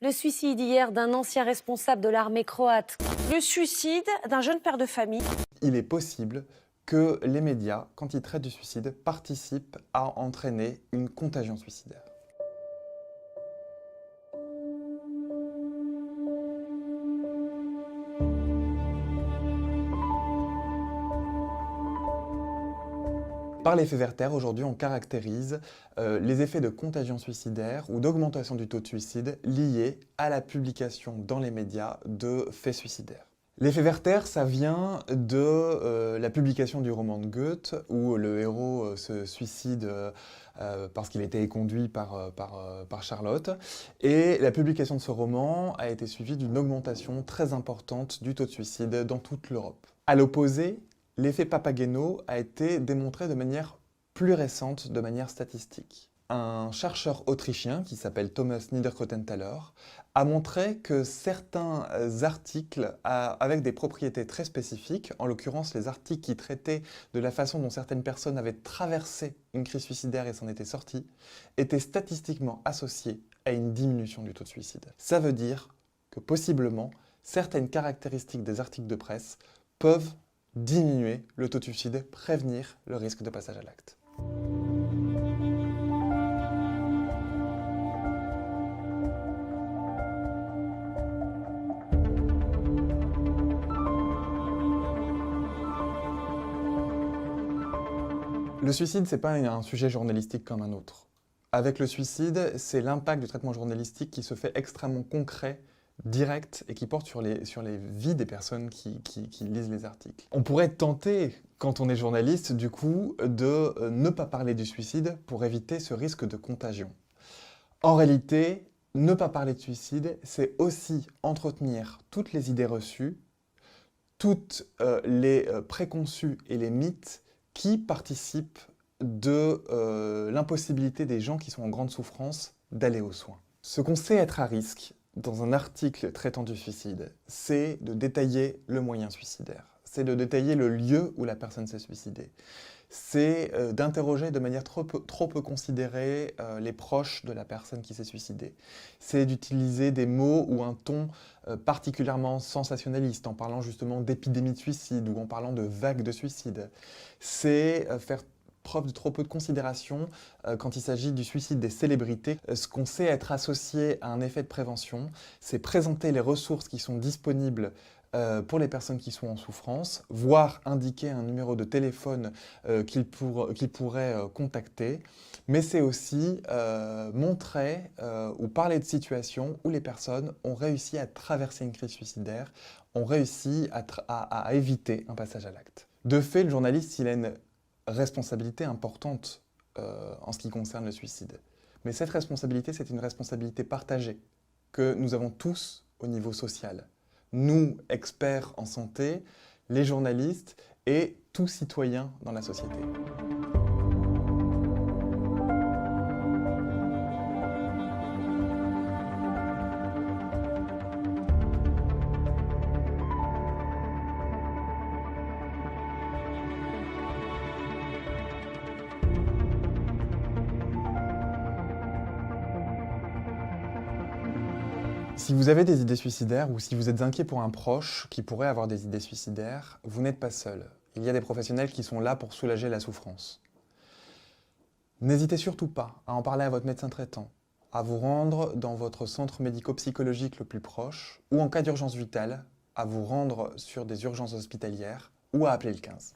Le suicide hier d'un ancien responsable de l'armée croate. Le suicide d'un jeune père de famille. Il est possible que les médias, quand ils traitent du suicide, participent à entraîner une contagion suicidaire. Par l'effet Werther, aujourd'hui, on caractérise les effets de contagion suicidaire ou d'augmentation du taux de suicide liés à la publication dans les médias de faits suicidaires. L'effet Werther, ça vient de la publication du roman de Goethe, où le héros se suicide parce qu'il a été éconduit par Charlotte. Et la publication de ce roman a été suivie d'une augmentation très importante du taux de suicide dans toute l'Europe. À l'opposé, l'effet Papageno a été démontré de manière plus récente, de manière statistique. Un chercheur autrichien qui s'appelle Thomas Niederkrotenthaler a montré que certains articles avec des propriétés très spécifiques, en l'occurrence les articles qui traitaient de la façon dont certaines personnes avaient traversé une crise suicidaire et s'en étaient sorties, étaient statistiquement associés à une diminution du taux de suicide. Ça veut dire que possiblement, certaines caractéristiques des articles de presse peuvent diminuer le taux de suicide, prévenir le risque de passage à l'acte. Le suicide, c'est pas un sujet journalistique comme un autre. Avec le suicide, c'est l'impact du traitement journalistique qui se fait extrêmement concret, direct et qui porte sur les vies des personnes qui lisent les articles. On pourrait être tenté, quand on est journaliste, du coup, de ne pas parler du suicide pour éviter ce risque de contagion. En réalité, ne pas parler de suicide, c'est aussi entretenir toutes les idées reçues, toutes les préconçus et les mythes qui participent de l'impossibilité des gens qui sont en grande souffrance d'aller aux soins. Ce qu'on sait être à risque dans un article traitant du suicide, c'est de détailler le moyen suicidaire, c'est de détailler le lieu où la personne s'est suicidée, c'est d'interroger de manière trop peu considérée les proches de la personne qui s'est suicidée, c'est d'utiliser des mots ou un ton particulièrement sensationnaliste en parlant justement d'épidémie de suicide ou en parlant de vagues de suicide, c'est faire preuve de trop peu de considération quand il s'agit du suicide des célébrités. Ce qu'on sait être associé à un effet de prévention, c'est présenter les ressources qui sont disponibles pour les personnes qui sont en souffrance, voire indiquer un numéro de téléphone qu'ils pourraient contacter, mais c'est aussi montrer ou parler de situations où les personnes ont réussi à traverser une crise suicidaire, ont réussi à éviter un passage à l'acte. De fait, le journaliste, il a une responsabilité importante en ce qui concerne le suicide. Mais cette responsabilité, c'est une responsabilité partagée que nous avons tous au niveau social. Nous, experts en santé, les journalistes et tous citoyens dans la société. Si vous avez des idées suicidaires ou si vous êtes inquiet pour un proche qui pourrait avoir des idées suicidaires, vous n'êtes pas seul. Il y a des professionnels qui sont là pour soulager la souffrance. N'hésitez surtout pas à en parler à votre médecin traitant, à vous rendre dans votre centre médico-psychologique le plus proche ou en cas d'urgence vitale, à vous rendre sur des urgences hospitalières ou à appeler le 15.